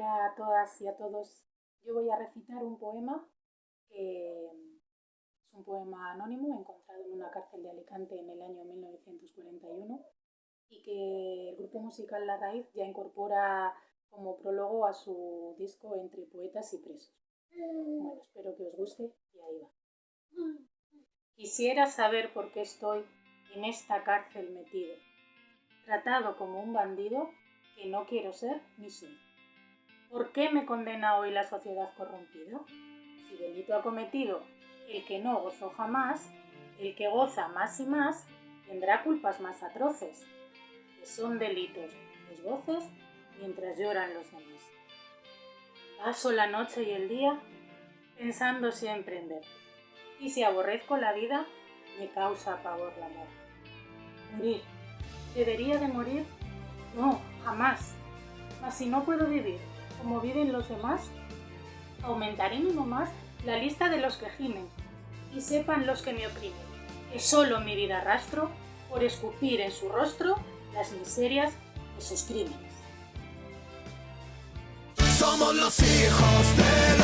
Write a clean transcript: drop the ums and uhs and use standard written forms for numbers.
Hola a todas y a todos. Yo voy a recitar un poema que es un poema anónimo encontrado en una cárcel de Alicante en el año 1941 y que el grupo musical La Raíz ya incorpora como prólogo a su disco Entre poetas y presos. Bueno, espero que os guste y ahí va. Quisiera saber por qué estoy en esta cárcel metido, tratado como un bandido que no quiero ser ni soy. ¿Por qué me condena hoy la sociedad corrompida? Si delito ha cometido el que no gozó jamás, el que goza más y más tendrá culpas más atroces, que son delitos los goces mientras lloran los demás. Paso la noche y el día pensando siempre en verte, y si aborrezco la vida, me causa pavor la muerte. Morir. ¿Debería de morir? No, jamás. Mas si no puedo vivir como viven los demás, aumentaré no más la lista de los que gimen, y sepan los que me oprimen, que solo mi vida arrastro por escupir en su rostro las miserias de sus crímenes. Somos los hijos de